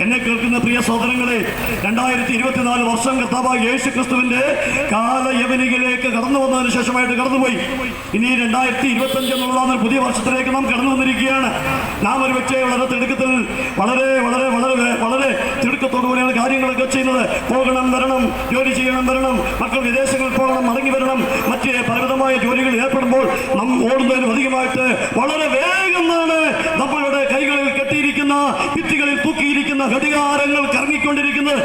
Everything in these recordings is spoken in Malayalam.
എന്നെ കേൾക്കുന്ന പ്രിയ സഹോദരങ്ങളെ, 2024 വർഷം കർത്താവായ യേശു ക്രിസ്തുവിന്റെ കാലയവനികയിലേക്ക് കടന്നു വന്നതിന് ശേഷമായിട്ട് കടന്നുപോയി. ഇനി 2025 എന്നുള്ളതാണ് പുതിയ വർഷത്തിലേക്ക് നാം കടന്നു വന്നിരിക്കുകയാണ്. നാം ഒരു പക്ഷേ വളരെ തിടുക്കത്തിൽ വളരെ വളരെ വളരെ വളരെ തിടുക്കത്തോടുകൂടിയാണ് കാര്യങ്ങളൊക്കെ ചെയ്യുന്നത്. പോകണം, വരണം, ജോലി ചെയ്യണം, വരണം, മക്കൾ വിദേശങ്ങളിൽ പോകണം, മടങ്ങി വരണം, മറ്റ് പലവിധമായ ജോലികളിൽ ഏർപ്പെടുമ്പോൾ നാം ഓടുന്നതിനും അധികമായിട്ട് വളരെ വേഗം നമ്മളുടെ കൈകളിൽ കെട്ടിയിരിക്കുന്ന ഭിത്തികളിൽ തൂക്കിയിരിക്കുന്ന ഘടികാരങ്ങൾ കറങ്ങിക്കൊണ്ടിരിക്കുന്നത്.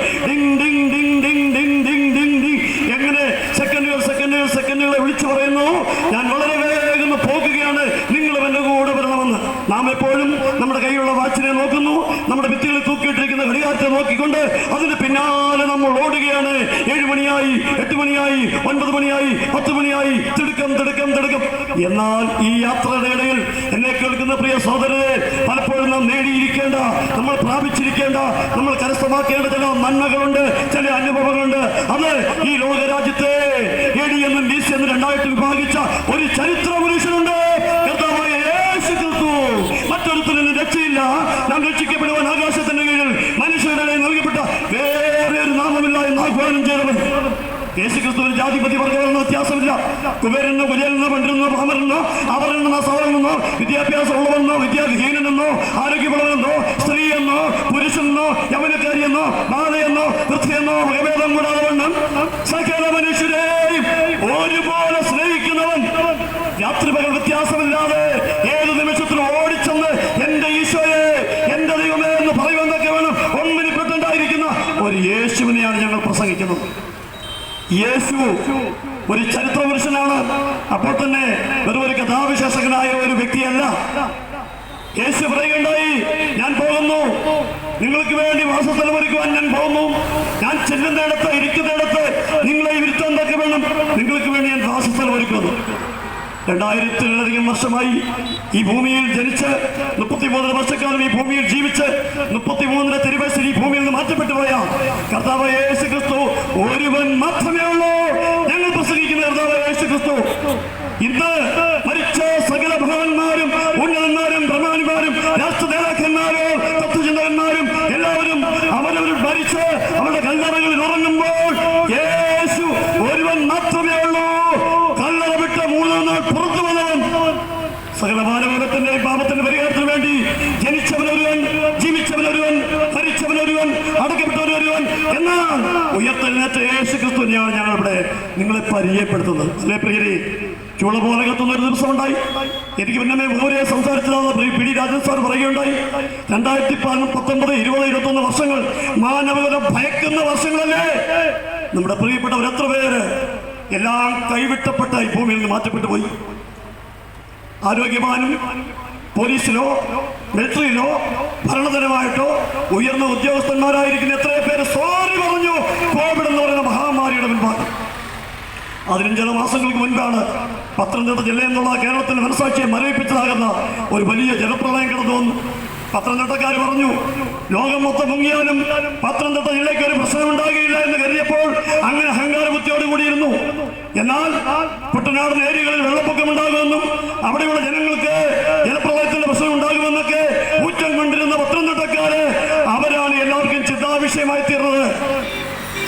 എങ്ങനെ സെക്കൻഡുകളെ വിളിച്ചു പറയുന്നു, ഞാൻ വളരെ വേഗം പോകുകയാണ്, നിങ്ങളും എന്റെ കൂടെ വരണമെന്ന്. നാം എപ്പോഴും നമ്മുടെ കയ്യിലുള്ള വാച്ചിനെ നോക്കുന്നു, നമ്മുടെ ഭിത്തികളിൽ തൂക്കിയിട്ടിരിക്കുന്ന ഘടികാരത്തെ നോക്കിക്കൊണ്ട് അതിന് പിന്നാലെ നമ്മൾ ഓടുകയാണ്. 7 മണിയായി, 8 മണിയായി, 9 മണിയായി, 10 മണിയായി, തിടുക്കം തിടുക്കം തിടുക്കം. എന്നാൽ ഈ യാത്രയുടെ ഇടയിൽ എന്നെ കേൾക്കുന്ന പ്രിയ സഹോദരരെ, പലപ്പോഴും നാം നേടിയിരിക്കേണ്ട, നമ്മൾ പ്രാപിച്ചിരിക്കേണ്ട, നമ്മൾ കരസ്ഥമാക്കേണ്ട ചില നന്മകളുണ്ട്, ചില അനുഭവങ്ങളുണ്ട്. അത് ഈ ലോകരാജ്യത്തെ AD എന്നും BC എന്നും 2 വിഭാഗിച്ച ഒരു ചരിത്ര പുരുഷനുണ്ട്, കർത്താവായ യേശു ക്രിസ്തു. മറ്റൊരുത്തരും രക്ഷയില്ല. നാം രക്ഷിക്കപ്പെടുവാൻ ആകാശത്തിന്റെ കീഴിൽ മനുഷ്യരുടെ നൽകപ്പെട്ട വേറെ ഒരു നാമമില്ല എന്ന് ആഹ്വാനം ചെയ്തവൻ യേശു ക്രിസ്തുവിന് ജാതിപതി വർഗ്ഗമെന്ന വ്യത്യാസമില്ല. കുബേരനോ കുര്യനെന്നോ പണ്ഡിതനെന്നോ ബ്രാഹ്മണനെന്നോ അവരെന്നോ സഹോദരനെന്നോ വിദ്യാഭ്യാസമുള്ളവെന്നോ വിദ്യാഹീനനെന്നോ ആരോഗ്യമുള്ളവെന്നോ സ്ത്രീയെന്നോ പുരുഷനെന്നോ യവനക്കാരിയെന്നോ ബാലയെന്നോ വൃദ്ധയെന്നോ വകഭേദം കൂടാതെ വണ്ണം സകല മനുഷ്യരെയും ഒരുപോലെ സ്നേഹിക്കുന്നവൻ, രാത്രി പകൽ വ്യത്യാസമില്ലാതെ ഏത് നിമിഷത്തിലും ഓടിച്ചെന്ന് എന്റെ ഈശോയെ, എന്റെ ദൈവമേ എന്ന് പറയുവാനൊക്കെ വേണം ഒന്നിനിപ്പെട്ടുണ്ടായിരിക്കുന്ന ഒരു യേശുവിനെയാണ് ഞങ്ങൾ പ്രസംഗിക്കുന്നത്. യേശു ഒരു ചരിത്ര പുരുഷനാണ്. അപ്പോൾ തന്നെ വെറും ഒരു കഥാവിശേഷകനായ ഒരു വ്യക്തിയല്ല. യേശു പറയുകയുണ്ടായി, ഞാൻ പോകുന്നു, നിങ്ങൾക്ക് വേണ്ടി വാസസ്ഥലം ഒരുക്കുവാൻ ഞാൻ പോകുന്നു. ഞാൻ ചെല്ലുന്നിടത്ത്, ഇരിക്കുന്നിടത്ത് നിങ്ങളെ ഇരുത്താൻ എന്തൊക്കെ വേണം, നിങ്ങൾക്ക് വേണ്ടി ഞാൻ വാസസ്ഥലം ഒരുക്കുന്നു. 2000-ലധികം വർഷമായി ഈ ഭൂമിയിൽ ജനിച്ച് 33 വർഷക്കാലം ഈ ഭൂമിയിൽ ജീവിച്ച് 33 തിരുവയസ്സിൽ ഈ ഭൂമിയിൽ നിന്ന് മാറ്റപ്പെട്ടു പോയ കർത്താവായ യേശു ക്രിസ്തു ഒരുവൻ മാത്രമേ ഉള്ളൂ. ഞങ്ങൾ പ്രസംഗിക്കുന്ന കർത്താവായ യേശു ക്രിസ്തു. ഇന്ന് മരിച്ച സകല ഭഗവാന്മാരും ഉന്നതന്മാരും പ്രമാണിമാരും രാഷ്ട്ര നേതാക്കന്മാരും തത്വചിന്തകന്മാരും എല്ലാവരും അവരവർ മരിച്ച് അവരുടെ കല്ലറകളിൽ ഉറങ്ങുമ്പോൾ യേശു ഒരുവൻ മാത്രമേ ഉള്ളൂ. കല്ലറ വിട്ട് 3 നാൾ പുറത്തു വന്നവൻ, സകല മാനവകുലത്തിന്റെയും പാപത്തിന്റെ പരിഹാരത്തിന് വേണ്ടി ജനിച്ചവനൊരുവൻ, ജീവിച്ചവനൊരുവൻ, മരിച്ചവനൊരുവൻ, അടക്കപ്പെട്ടവനൊരുവൻ. എന്നാൽ ഉയർത്തെഴുന്നേറ്റ യേശു ക്രിസ്തുവിനെയാണ് ഞങ്ങളിവിടെ നിങ്ങളെ പരിചയപ്പെടുത്തുന്നത്. അല്ലേ പ്രിയരെ, ചൂള പോലെ കത്തുന്ന ഒരു ദിവസം ഉണ്ടായി. എനിക്ക് പിന്നെ ഓരോ സംസാരിച്ചതാണ് PD രാജൻ സാർ പറയുകയുണ്ടായി. 2019, 20, 21 വർഷങ്ങൾ മാനവകുലം ഭയക്കുന്ന വർഷങ്ങളല്ലേ. നമ്മുടെ പ്രിയപ്പെട്ടവർ എത്ര പേര് എല്ലാം കൈവിട്ടപ്പെട്ട ഈ ഭൂമിയിൽ നിന്ന് മാറ്റപ്പെട്ടു പോയി. ആരോഗ്യവാനും പോലീസിലോ മിലിറ്ററിയിലോ ഭരണതരമായിട്ടോ ഉയർന്ന ഉദ്യോഗസ്ഥന്മാരായിരിക്കുന്ന എത്രയോ പേര് സോറി പറഞ്ഞു കോവിഡ് എന്ന് പറയുന്ന മഹാമാരിയുടെ മുൻപാണ്. 15 മാസങ്ങൾക്ക് മുൻപാണ് പത്തനംതിട്ട ജില്ല എന്നുള്ള കേരളത്തിന്റെ മനസാക്ഷിയെ മരവിപ്പിച്ചതാകുന്ന ഒരു വലിയ ജലപ്രളയം കടന്നു വന്നു. പത്തനംതിട്ടക്കാർ പറഞ്ഞു, ലോകം മൊത്തം മുങ്ങിയാലും പത്തനംതിട്ട ജില്ലയ്ക്ക് ഒരു പ്രശ്നം ഉണ്ടാകുകയില്ല എന്ന് കരുതിയപ്പോൾ അങ്ങനെ അഹങ്കാരബുദ്ധിയോട് കൂടിയിരുന്നു. എന്നാൽ കുട്ടനാടൻ ഏരിയകളിൽ വെള്ളപ്പൊക്കം ഉണ്ടാകുമെന്നും അവിടെയുള്ള ജനങ്ങൾക്ക് ജലപ്രളയത്തിന്റെ പ്രശ്നം ഉണ്ടാകുമെന്നൊക്കെ ഊറ്റം കൊണ്ടിരുന്ന പത്തനംതിട്ടക്കാര് അവരാണ് എല്ലാവർക്കും ചിന്താവിഷയമായി തീർന്നത്.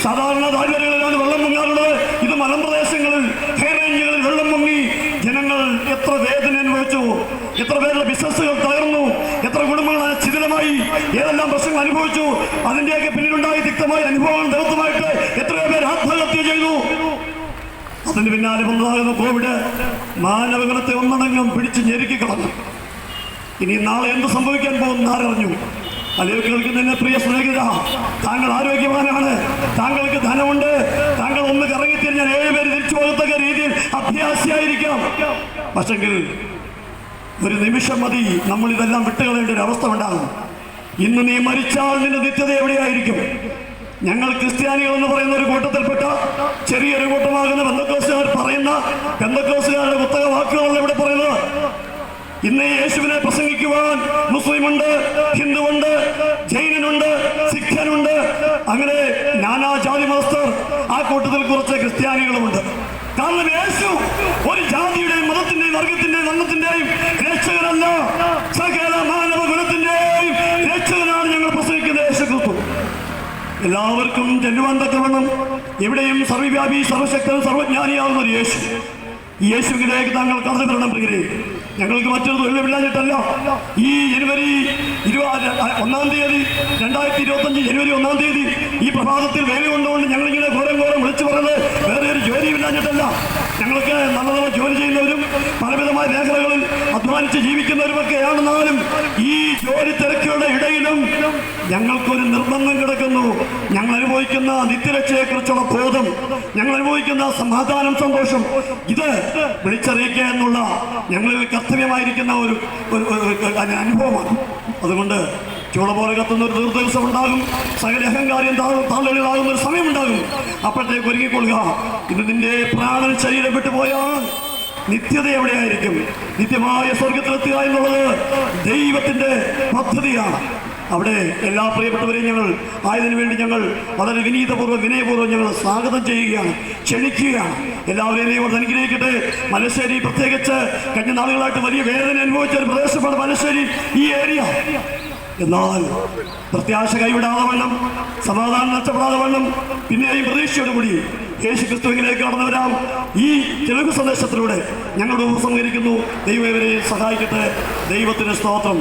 സാധാരണ താഴ്വരകളിലാണ് വെള്ളം മുങ്ങാറുള്ളത്. ഇത് മലമ്പ്രദേശങ്ങളിൽ, ഹൈറേഞ്ചുകളിൽ വെള്ളം മുങ്ങി ജനങ്ങൾ എത്ര വേദന അനുഭവിച്ചു, എത്ര പേരുടെ ബിസിനസ്സുകൾ തകർന്നു, എത്ര കുടുംബങ്ങൾ ശിഥിലമായി, ഏതെല്ലാം പ്രശ്നങ്ങൾ അനുഭവിച്ചു. അതിന്റെയൊക്കെ പിന്നിലുണ്ടായ തിക്തമായ അനുഭവങ്ങൾ ദൗത്യമായിട്ട് എത്രയോ പേർ ആത്മഹത്യ ചെയ്തു. അതിന് പിന്നാലെ വന്നതാകുന്ന കോവിഡ് മാനവകുലത്തെ ഒന്നടങ്കം പിടിച്ച് ഞെരുക്കി കളഞ്ഞു. ഇനി നാളെ എന്ത് സംഭവിക്കാൻ പോകുന്ന ആരറിഞ്ഞു? അല്ലെങ്കിൽ കേൾക്കുന്നതിന് പ്രിയ സ്നേഹിത, താങ്കൾ ആരോഗ്യവാനാണ്, താങ്കൾക്ക് ധനമുണ്ട്, താങ്കൾ ഒന്ന് കറങ്ങിത്തിരിഞ്ഞാൽ 7 പേര് തിരിച്ചു പോകത്തക്ക രീതിയിൽ അഭ്യാസിയായിരിക്കാം. പക്ഷെങ്കിൽ ഒരു നിമിഷം മതി നമ്മൾ ഇതെല്ലാം വിട്ടുകളയേണ്ട ഒരു അവസ്ഥ ഉണ്ടാകും. ഇന്ന് നീ മരിച്ചാൽ നിന്റെ നിത്യത എവിടെയായിരിക്കും? ഞങ്ങൾ ക്രിസ്ത്യാനികൾ എന്ന് പറയുന്ന ഒരു കൂട്ടത്തിൽപ്പെട്ട ചെറിയൊരു കൂട്ടമാകുന്ന പെന്തക്കോസ്തുകാർ പറയുന്ന പെന്തക്കോസ്തുകാരുടെ പുസ്തക വാക്കുകളല്ല ഇവിടെ പറയുന്നത്. ഇന്ന് യേശുവിനെ പ്രസംഗിക്കുവാൻ മുസ്ലിമുണ്ട്, ഹിന്ദുവുണ്ട്, ജൈനനുണ്ട്, സിഖനുണ്ട്, അങ്ങനെ നാനാജാതി മതസ്ഥർ. ആ കൂട്ടത്തിൽ കുറച്ച് ക്രിസ്ത്യാനികളുമുണ്ട്. കാരണം യേശു ഒരു ജാതിയുടെയും മതത്തിന്റെയും വർഗത്തിന്റെയും വർണ്ണത്തിന്റെയും രക്ഷകനല്ല, സകല മാനവ ഗുണത്തിന്റെയും രക്ഷകനാണ് ഞങ്ങൾ പ്രസംഗിക്കുന്ന യേശു. എല്ലാവർക്കും ചെല്ലുവാൻ തക്കവണ്ണം എവിടെയും സർവ്വവ്യാപി സർവശക്തൻ സർവജ്ഞാനിയാവുന്ന ഒരു യേശു. ഈ യേശുവിലേക്ക് താങ്കൾ കടന്നു വരണം പ്രിയരെ. ഞങ്ങൾക്ക് മറ്റൊരു തൊഴിലില്ലാഞ്ഞിട്ടല്ല. ഈ ജനുവരി 1-ാം തീയതി 2025 ജനുവരി 1-ാം തീയതി ഈ പ്രഭാതത്തിൽ വേല കൊണ്ടുകൊണ്ട് ഞങ്ങളിങ്ങനെ ഘോരം വിളിച്ചു പറഞ്ഞത് വേറെ ഒരു ജോലിയില്ലാഞ്ഞിട്ടല്ല. ഞങ്ങൾക്ക് നല്ല നല്ല ജോലി ചെയ്യുന്നവരും പലവിധമായ മേഖലകളിൽ അധ്വാനിച്ച് ജീവിക്കുന്നവരുമൊക്കെയാണെന്നാലും ഈ ജോലി തിരക്കുകളുടെ ഇടയിലും ഞങ്ങൾക്കൊരു നിർബന്ധം കിടക്കുന്നു. ഞങ്ങൾ അനുഭവിക്കുന്ന നിത്യരക്ഷയെക്കുറിച്ചുള്ള ബോധം, ഞങ്ങൾ അനുഭവിക്കുന്ന സമാധാനം, സന്തോഷം, ഇത് വിളിച്ചറിയിക്കുക എന്നുള്ള ഞങ്ങളിൽ കർത്തവ്യമായിരിക്കുന്ന ഒരു അനുഭവമാണ്. അതുകൊണ്ട് ചൂള പോലെ കത്തുന്ന ഒരു ദീർഘദിവസം ഉണ്ടാകും. സകല അഹങ്കാര്യം താളുകളിലാകുന്ന ഒരു സമയമുണ്ടാകും. അപ്പോഴത്തേക്ക് ഒരുങ്ങിക്കൊള്ളുക. ഇത് നിന്റെ പ്രാണൻ ശരീരം വിട്ടുപോയാൽ നിത്യത എവിടെയായിരിക്കും? നിത്യമായ സ്വർഗത്തിലെത്തുക എന്നുള്ളത് ദൈവത്തിന്റെ പദ്ധതിയാണ്. അവിടെ എല്ലാ പ്രിയപ്പെട്ടവരെയും ഞങ്ങൾ ആയതിനു വേണ്ടി ഞങ്ങൾ വളരെ വിനയപൂർവ്വം ഞങ്ങൾ സ്വാഗതം ചെയ്യുകയാണ്, ക്ഷണിക്കുകയാണ്. എല്ലാവരെയും ദൈവം അനുഗ്രഹിക്കട്ടെ. മലശ്ശേരി പ്രത്യേകിച്ച് കഴിഞ്ഞ നാളുകളായിട്ട് വലിയ വേദന അനുഭവിച്ച ഒരു പ്രദേശമാണ് മലശ്ശേരി ഈ ഏരിയ. എന്നാൽ പ്രത്യാശ കൈവിടാതെ വണ്ണം, സമാധാനം നഷ്ടപ്പെടാതെ വണ്ണം, പിന്നെയും പ്രതീക്ഷയോടുകൂടി യേശു ക്രിസ്തുവിലേക്ക് കടന്നു വരാം. ഈ തെലുങ്ക് സന്ദേശത്തിലൂടെ ഞങ്ങളുടെ ഉപസംഹരിക്കുന്നു. ദൈവം ഇവരെ സഹായിക്കട്ടെ. ദൈവത്തിന് സ്തോത്രം.